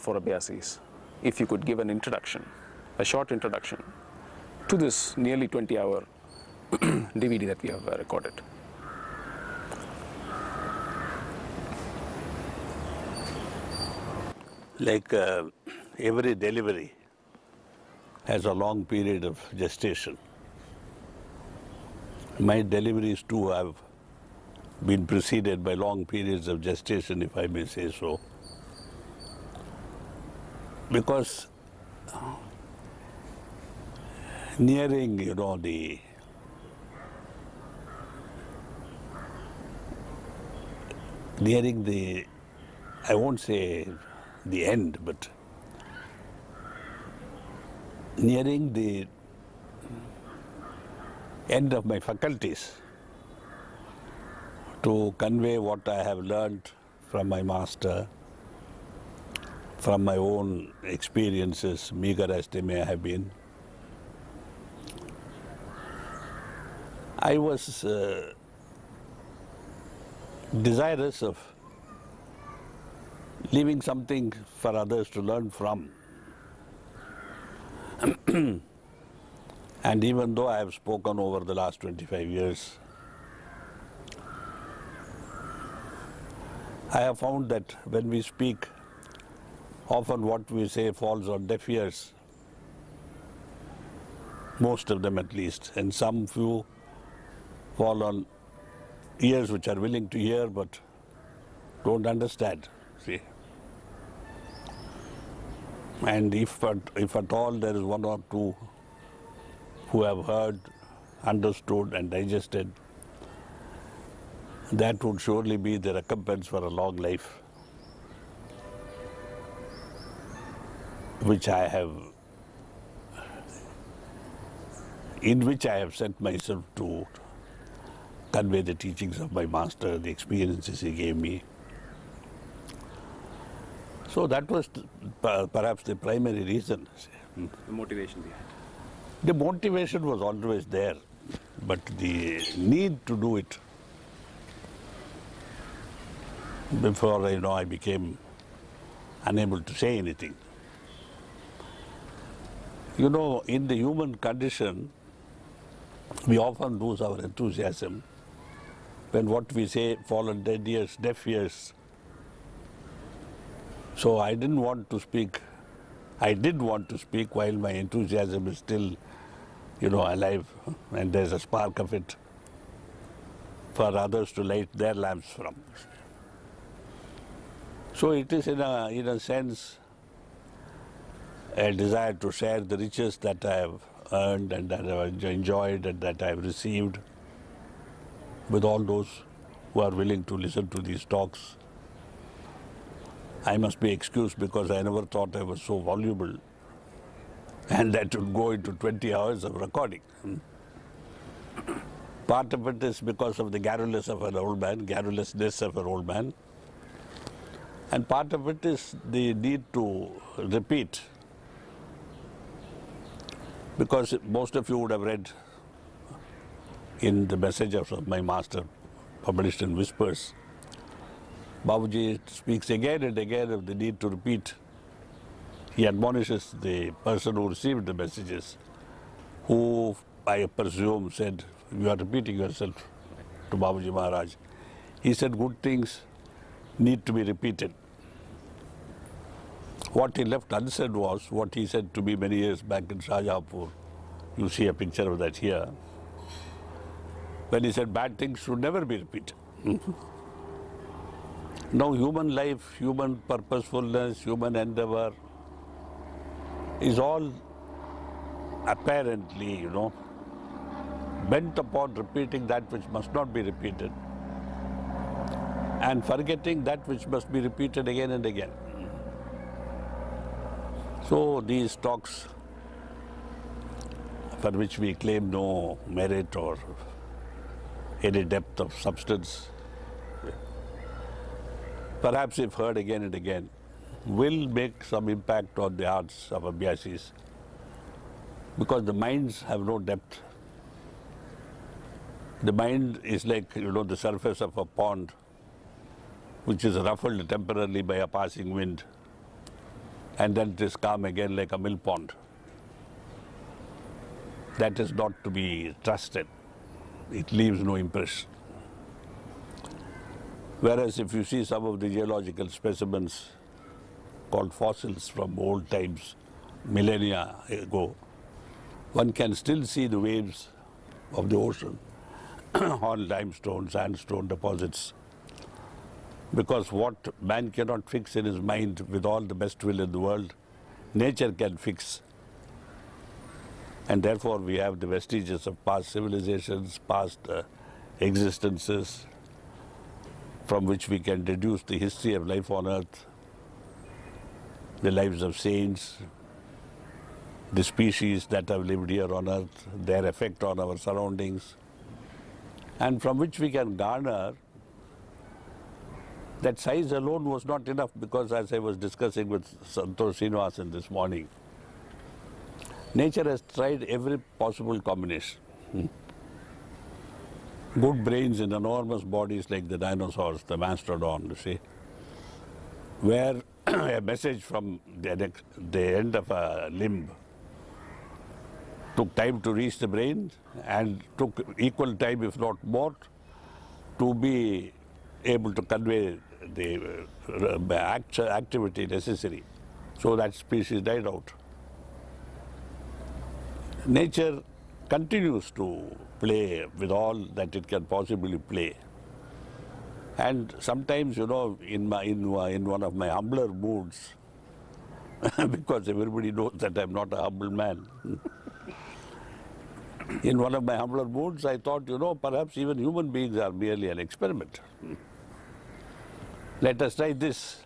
for Abhyasis, if you could give an introduction, a short introduction to this nearly 20-hour DVD that we have recorded. Like every delivery has a long period of gestation. My deliveries too have been preceded by long periods of gestation, if I may say so. Because nearing, I won't say the end, but nearing the end of my faculties to convey what I have learned from my master, from my own experiences, meager as they may have been. I was desirous of leaving something for others to learn from. And even though I have spoken over the last 25 years, I have found that when we speak, often what we say falls on deaf ears, most of them at least, and some few fall on ears which are willing to hear but don't understand, see. And if at all there is one or two who have heard, understood and digested, that would surely be the recompense for a long life, in which I have set myself to convey the teachings of my master, the experiences he gave me. So that was perhaps the primary reason. The motivation behind it. The motivation was always there, but the need to do it, before I became unable to say anything. In the human condition, we often lose our enthusiasm when what we say fall on deaf ears. So I didn't want to speak. I did want to speak while my enthusiasm is still, alive, and there's a spark of it for others to light their lamps from. So it is in a sense a desire to share the riches that I have earned and that I have enjoyed and that I have received with all those who are willing to listen to these talks. I must be excused because I never thought I was so voluble and that would go into 20 hours of recording. Part of it is because of the garrulousness of an old man, and part of it is the need to repeat, because most of you would have read in the messages of my master, published in Whispers, Babuji speaks again and again of the need to repeat. He admonishes the person who received the messages, who I presume said, "You are repeating yourself," to Babuji Maharaj. He said, good things need to be repeated. What he left unsaid was what he said to me many years back in Shahjahanpur. You see a picture of that here. When he said bad things should never be repeated. Now human life, human purposefulness, human endeavor is all apparently, bent upon repeating that which must not be repeated and forgetting that which must be repeated again and again. So these talks, for which we claim no merit or any depth of substance, perhaps if heard again and again, will make some impact on the hearts of Abhyasis, because the minds have no depth. The mind is like, the surface of a pond, which is ruffled temporarily by a passing wind. and then it is calm again like a mill pond. That is not to be trusted. It leaves no impression. Whereas if you see some of the geological specimens called fossils from old times, millennia ago, one can still see the waves of the ocean on limestone, sandstone deposits. Because what man cannot fix in his mind with all the best will in the world, nature can fix. And therefore we have the vestiges of past civilizations, past existences, from which we can deduce the history of life on earth, the lives of saints, the species that have lived here on earth, their effect on our surroundings, and from which we can garner. That size alone was not enough, because as I was discussing with Santosh Srinivasan this morning, nature has tried every possible combination. Good brains in enormous bodies like the dinosaurs, the mastodon, you see, where a message from the end of a limb took time to reach the brain and took equal time, if not more, to be able to convey the activity necessary. So that species died out. Nature continues to play with all that it can possibly play. And sometimes, you know, in one of my humbler moods, because everybody knows that I'm not a humble man, in one of my humbler moods, I thought, you know, perhaps even human beings are merely an experiment. Let us try this.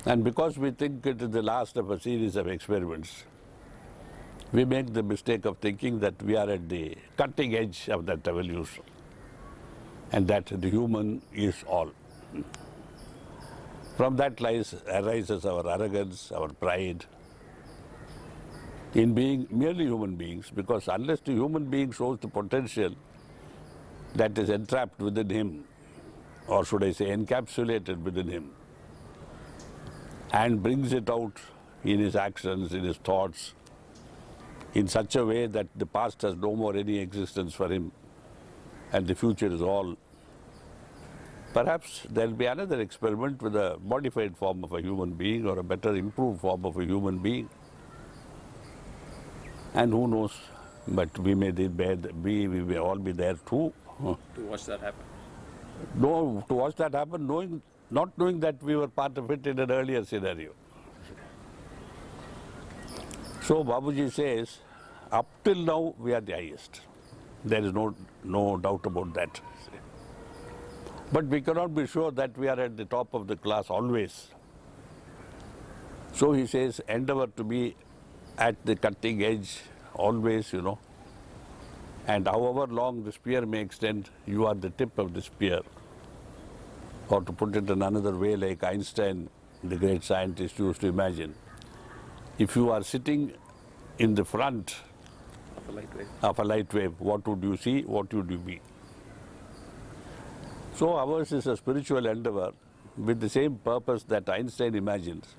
And because we think it is the last of a series of experiments, we make the mistake of thinking that we are at the cutting edge of that evolution, and that the human is all. From that arises our arrogance, our pride in being merely human beings, because unless the human being shows the potential that is entrapped within him, or should I say encapsulated within him, and brings it out in his actions, in his thoughts, in such a way that the past has no more any existence for him and the future is all, perhaps there will be another experiment with a modified form of a human being, or a better improved form of a human being. And who knows, but we may all be there too. To watch that happen. No, to watch that happen, not knowing that we were part of it in an earlier scenario. So Babuji says, up till now we are the highest. There is no doubt about that. But we cannot be sure that we are at the top of the class always. So he says, endeavor to be at the cutting edge always, you know. And however long the spear may extend, you are the tip of the spear. Or to put it in another way, like Einstein, the great scientist, used to imagine, if you are sitting in the front of a light wave, what would you see? What would you be? So ours is a spiritual endeavor with the same purpose that Einstein imagines.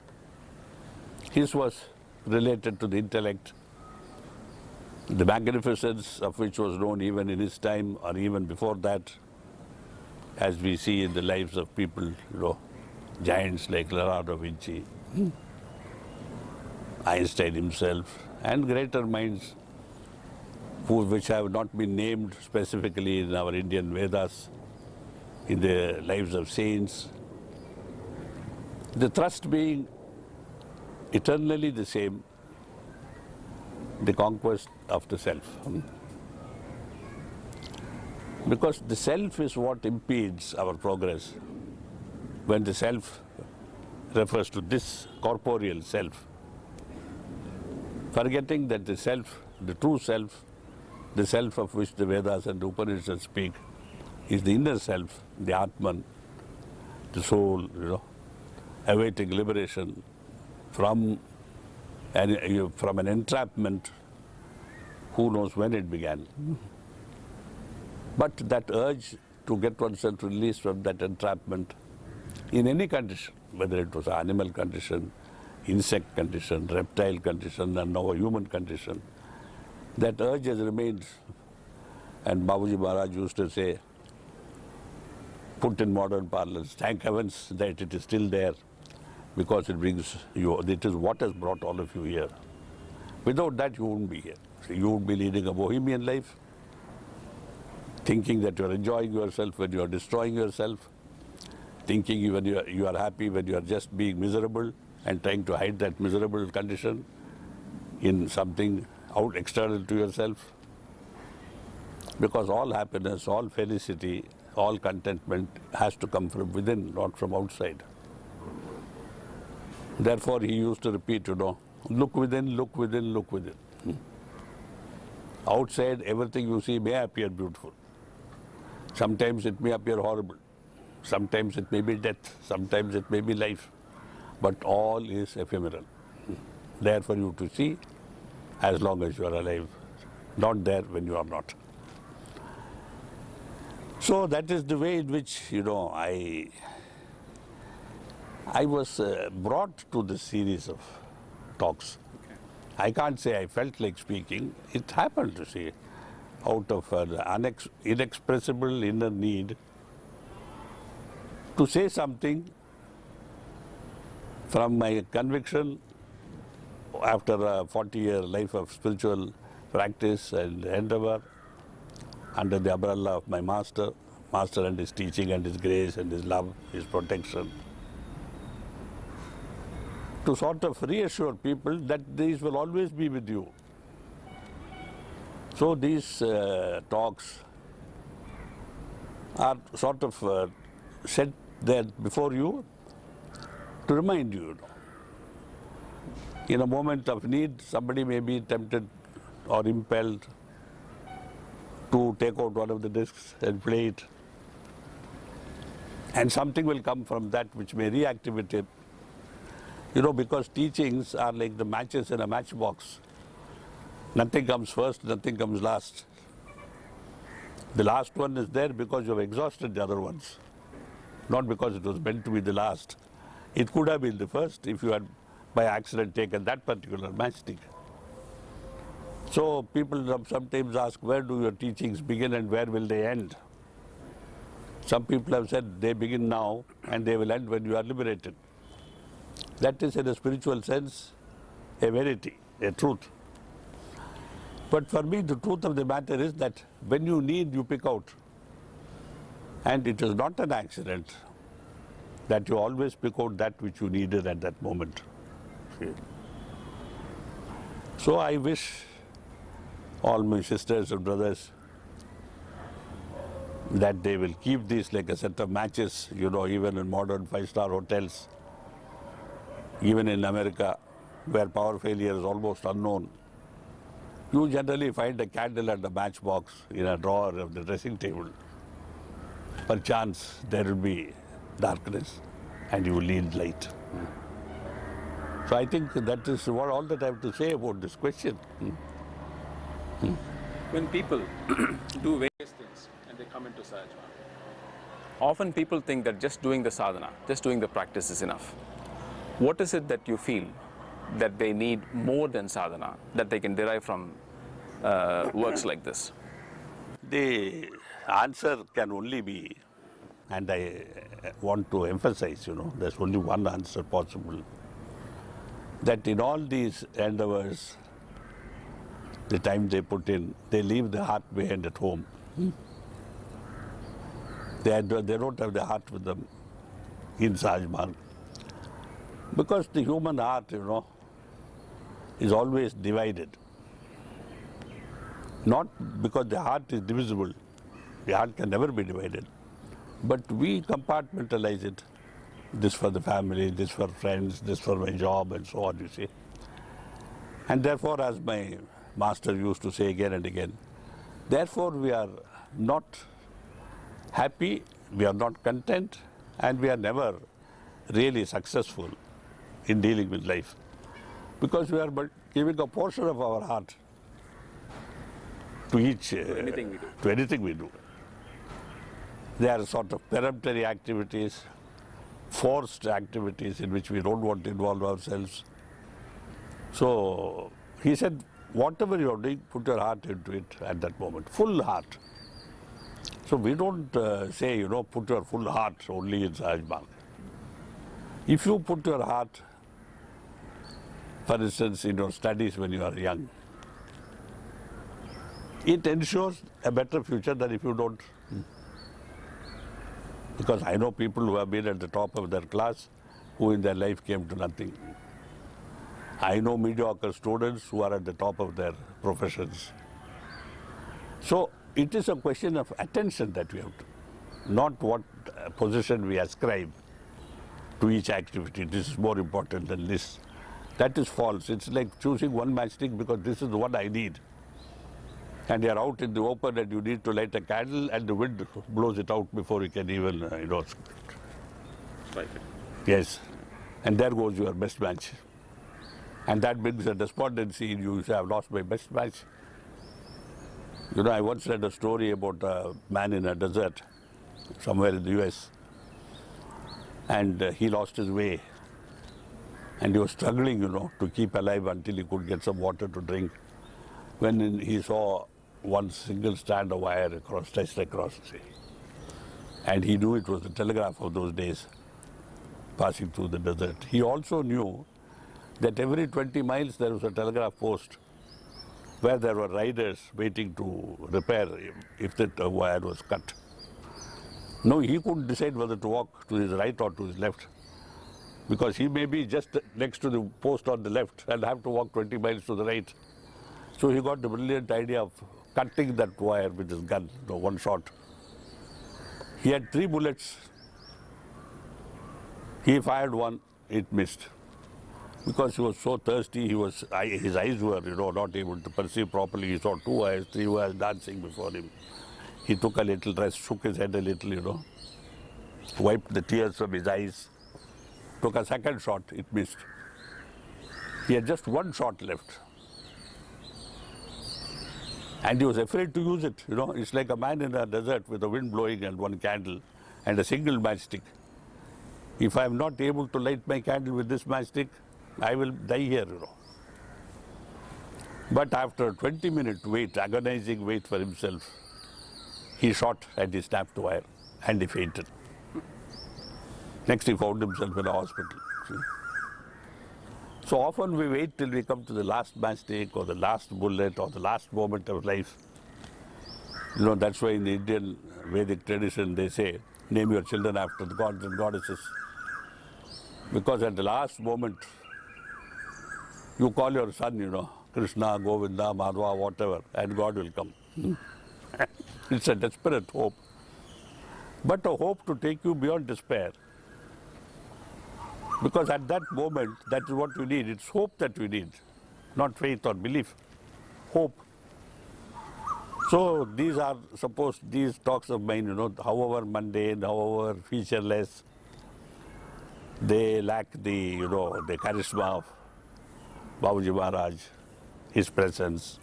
His was related to the intellect, the magnificence of which was known even in his time or even before that, as we see in the lives of people, you know, giants like Leonardo da Vinci, Einstein himself, and greater minds which have not been named specifically in our Indian Vedas, in the lives of saints. The thrust being eternally the same, the conquest of the self. Because the self is what impedes our progress. When the self refers to this corporeal self, forgetting that the self, the true self, the self of which the Vedas and the Upanishads speak, is the inner self, the Atman, the soul, you know, awaiting liberation from an entrapment, who knows when it began. But that urge to get oneself released from that entrapment in any condition, whether it was an animal condition, insect condition, reptile condition, and now a human condition. That urge has remained, and Babuji Maharaj used to say, put in modern parlance, thank heavens that it is still there, because it brings you, it is what has brought all of you here. Without that, you wouldn't be here. So you would be leading a bohemian life, thinking that you are enjoying yourself when you are destroying yourself, thinking when you are happy when you are just being miserable and trying to hide that miserable condition in something out external to yourself. Because all happiness, all felicity, all contentment has to come from within, not from outside. Therefore, he used to repeat, look within, look within, look within. Outside, everything you see may appear beautiful. Sometimes it may appear horrible. Sometimes it may be death. Sometimes it may be life. But all is ephemeral. There for you to see as long as you are alive. Not there when you are not. So that is the way in which, I was brought to this series of talks. Okay. I can't say I felt like speaking. It happened to see out of an inexpressible inner need to say something from my conviction after a 40-year life of spiritual practice and endeavor under the umbrella of my master and his teaching and his grace and his love, his protection, to sort of reassure people that these will always be with you. So these talks are sort of set there before you to remind you. In a moment of need, somebody may be tempted or impelled to take out one of the discs and play it. And something will come from that which may reactivate it. Because teachings are like the matches in a matchbox. Nothing comes first, nothing comes last. The last one is there because you have exhausted the other ones, not because it was meant to be the last. It could have been the first if you had by accident taken that particular matchstick. So people sometimes ask, where do your teachings begin and where will they end? Some people have said they begin now and they will end when you are liberated. That is, in a spiritual sense, a verity, a truth. But for me, the truth of the matter is that when you need, you pick out. And it is not an accident that you always pick out that which you needed at that moment. So I wish all my sisters and brothers that they will keep this like a set of matches, even in modern 5-star hotels, even in America, where power failure is almost unknown. You generally find a candle and a matchbox in a drawer of the dressing table. Perchance there will be darkness and you will need light. So I think that is all that I have to say about this question. When people do various things and they come into Sahajman, often people think that just doing the sadhana, just doing the practice is enough. What is it that you feel that they need more than sadhana, that they can derive from works like this? The answer can only be, and I want to emphasize, there's only one answer possible, that in all these endeavors, the time they put in, they leave the heart behind at home. They don't have the heart with them in Sahajman. Because the human heart, is always divided. Not because the heart is divisible. The heart can never be divided. But we compartmentalize it. This for the family, this for friends, this for my job, and so on, you see. And therefore, as my master used to say again and again, therefore we are not happy, we are not content, and we are never really successful in dealing with life, because we are but giving a portion of our heart to anything we do. They are sort of peremptory activities, forced activities in which we don't want to involve ourselves, So he said, whatever you are doing, put your heart into it at that moment, full heart. So we don't say, you know, put your full heart only in Sahajbang. If you put your heart, for instance, in your studies when you are young, it ensures a better future than if you don't. Because I know people who have been at the top of their class who in their life came to nothing. I know mediocre students who are at the top of their professions. So it is a question of attention that we have to, not what position we ascribe to each activity. This is more important than this. That is false. It's like choosing one matchstick because this is the one I need. And you're out in the open and you need to light a candle and the wind blows it out before you can even, Right. Yes. And there goes your best match. And that brings a despondency in you. You say, I've lost my best match. You know, I once read a story about a man in a desert somewhere in the US. And he lost his way. And he was struggling, to keep alive until he could get some water to drink. When he saw one single strand of wire stretched across the sea. And he knew it was the telegraph of those days passing through the desert. He also knew that every 20 miles there was a telegraph post where there were riders waiting to repair if the wire was cut. No, he couldn't decide whether to walk to his right or to his left, because he may be just next to the post on the left and have to walk 20 miles to the right. So he got the brilliant idea of cutting that wire with his gun, one shot. He had 3 bullets. He fired one, it missed. Because he was so thirsty, his eyes were, not able to perceive properly. He saw 2 wires, 3 wires dancing before him. He took a little rest, shook his head a little, wiped the tears from his eyes, took a second shot, it missed. He had just 1 shot left. And he was afraid to use it, It's like a man in a desert with the wind blowing and 1 candle and a single matchstick. If I am not able to light my candle with this matchstick, I will die here, But after a 20-minute wait, agonizing wait for himself, he shot and he snapped the wire and he fainted. Next he found himself in a hospital. See? So often we wait till we come to the last matchstick or the last bullet or the last moment of life. That's why in the Indian Vedic tradition they say, name your children after the gods and goddesses. Because at the last moment, you call your son, Krishna, Govinda, Madhva, whatever, and God will come. It's a desperate hope. But a hope to take you beyond despair. Because at that moment, that is what we need. It's hope that we need, not faith or belief. Hope. So these talks of mine, however mundane, however featureless, they lack the, the charisma of Babuji Maharaj, his presence.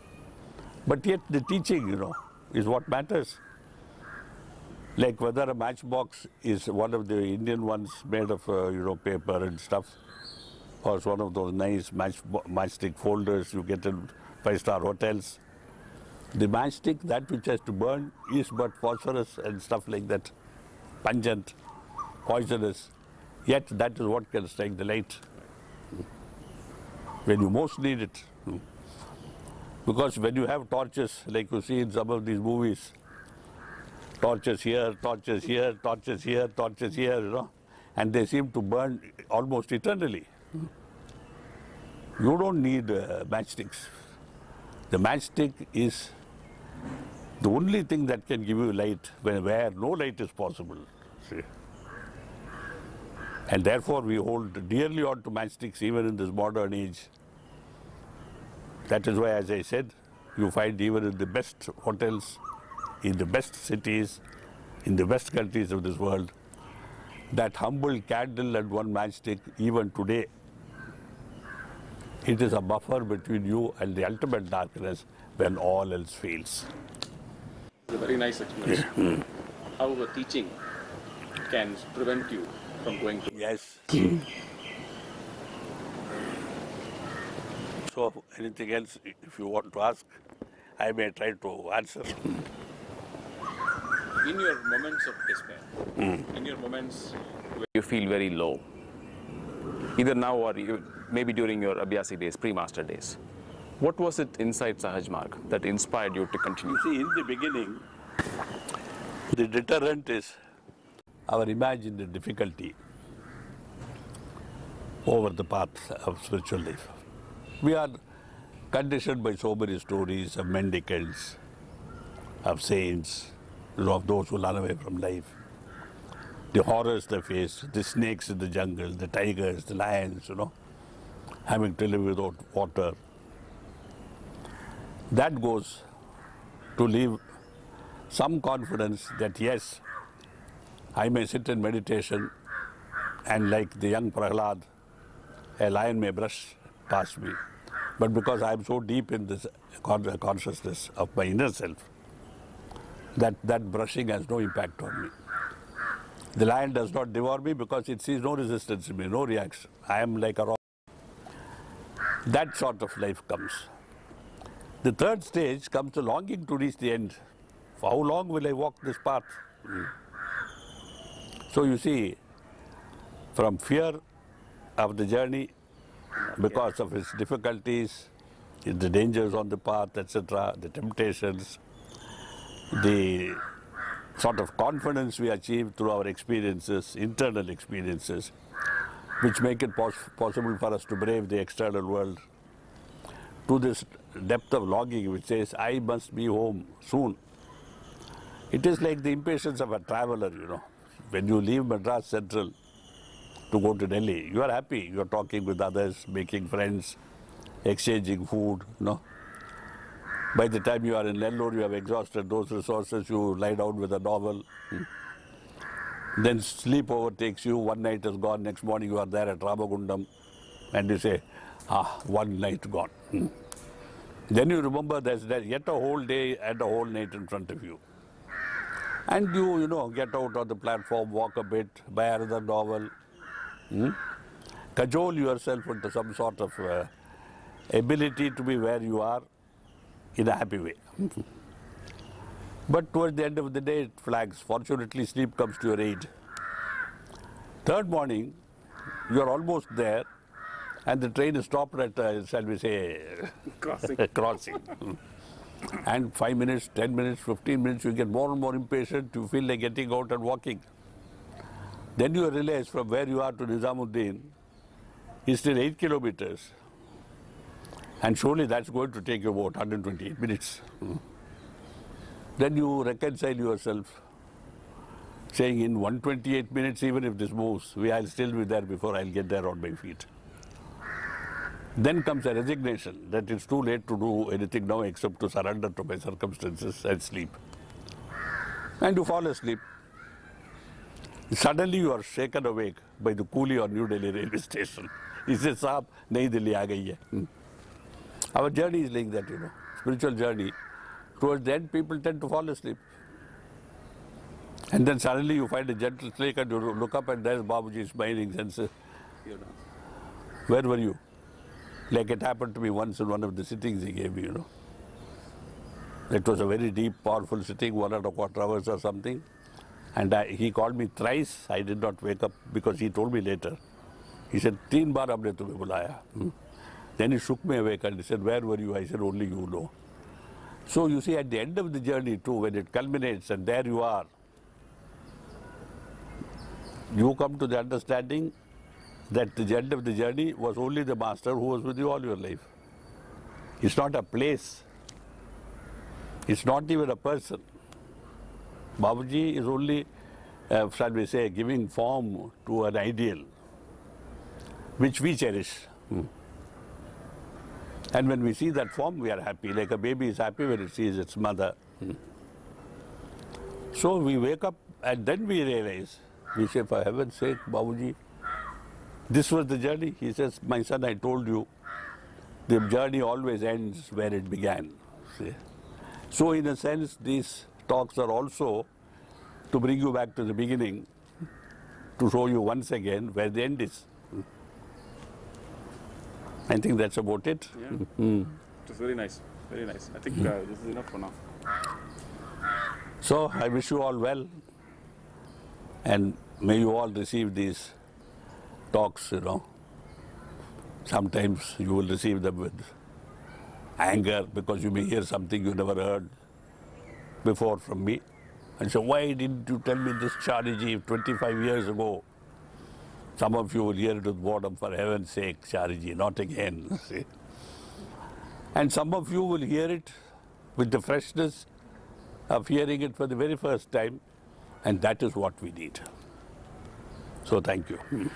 But yet the teaching, is what matters. Like whether a matchbox is one of the Indian ones made of, paper and stuff, or it's one of those nice matchstick folders you get in 5-star hotels. The matchstick, that which has to burn, is but phosphorus and stuff like that, pungent, poisonous. Yet that is what can strike the light when you most need it. Because when you have torches, like you see in some of these movies, torches here, torches here, torches here, torches here, and they seem to burn almost eternally. You don't need matchsticks. The matchstick is the only thing that can give you light where no light is possible. See? And therefore we hold dearly on to matchsticks even in this modern age. That is why, as I said, you find even in the best hotels, in the best cities, in the best countries of this world, that humble candle and 1 matchstick, even today, it is a buffer between you and the ultimate darkness when all else fails. It's a very nice explanation. How the teaching can prevent you from going to... Yes. So anything else, if you want to ask, I may try to answer. In your moments of despair, in your moments where you feel very low, either now or maybe during your Abhyasi days, pre-master days, what was it inside Sahaj Marg that inspired you to continue? You see, in the beginning, the deterrent is our imagined difficulty over the path of spiritual life. We are conditioned by so many stories of mendicants, of saints, of those who run away from life. The horrors they face, the snakes in the jungle, the tigers, the lions, having to live without water. That goes to leave some confidence that yes, I may sit in meditation and like the young Prahlad, a lion may brush past me. But because I am so deep in this consciousness of my inner self, that brushing has no impact on me. The lion does not devour me because it sees no resistance in me, no reaction. I am like a rock. That sort of life comes. The third stage comes to longing to reach the end. For how long will I walk this path? So you see, from fear of the journey, because of its difficulties, the dangers on the path, etc., the temptations, the sort of confidence we achieve through our experiences, internal experiences, which make it possible for us to brave the external world, to this depth of longing which says, I must be home soon. It is like the impatience of a traveler, When you leave Madras Central to go to Delhi, you are happy. You are talking with others, making friends, exchanging food, By the time you are in Nellore, you have exhausted those resources, you lie down with a novel. Then sleep overtakes you, one night is gone, next morning you are there at Ramagundam, and you say, one night gone. Then you remember there's yet a whole day and a whole night in front of you. And you, get out on the platform, walk a bit, buy another novel, cajole yourself into some sort of ability to be where you are in a happy way. But towards the end of the day, it flags. Fortunately, sleep comes to your aid. Third morning, you are almost there, and the train is stopped at, shall we say, crossing. And 5 minutes, 10 minutes, 15 minutes, you get more and more impatient, you feel like getting out and walking. Then you realize from where you are to Nizamuddin is still 8 kilometers. And surely that's going to take you about 128 minutes. Then you reconcile yourself, saying in 128 minutes, even if this moves, I'll still be there before I'll get there on my feet. Then comes a resignation that it's too late to do anything now except to surrender to my circumstances and sleep. And you fall asleep. Suddenly you are shaken awake by the coolie on New Delhi railway station. He says, "Saab, nahi Delhi aa gayi hai." Our journey is like that, spiritual journey. Towards the end, people tend to fall asleep. And then suddenly you find a gentle snake and you look up and there's Babuji smiling and says, "Where were you?" Like it happened to me once in one of the sittings he gave me, It was a very deep, powerful sitting, 1.25 hours or something. And he called me thrice. I did not wake up because he told me later. He said, "3 baar humne tumhe bulaya." Then he shook me awake and he said, "Where were you?" I said, "Only you know." So you see, at the end of the journey too, when it culminates and there you are, you come to the understanding that the end of the journey was only the master who was with you all your life. It's not a place. It's not even a person. Babuji is only, shall we say, giving form to an ideal which we cherish. And when we see that form, we are happy. Like a baby is happy when it sees its mother. So we wake up and then we realize, we say, for heaven's sake, Babuji, this was the journey. He says, "My son, I told you, the journey always ends where it began." See? So in a sense, these talks are also to bring you back to the beginning, to show you once again where the end is. I think that's about it. Yeah. It was very nice. Very nice. I think this is enough for now. So I wish you all well, and may you all receive these talks, you know. Sometimes you will receive them with anger because you may hear something you never heard before from me. And so why didn't you tell me this, Chariji, 25 years ago? Some of you will hear it with boredom, for heaven's sake, Chariji, not again. See? And some of you will hear it with the freshness of hearing it for the very first time, and that is what we need. So thank you.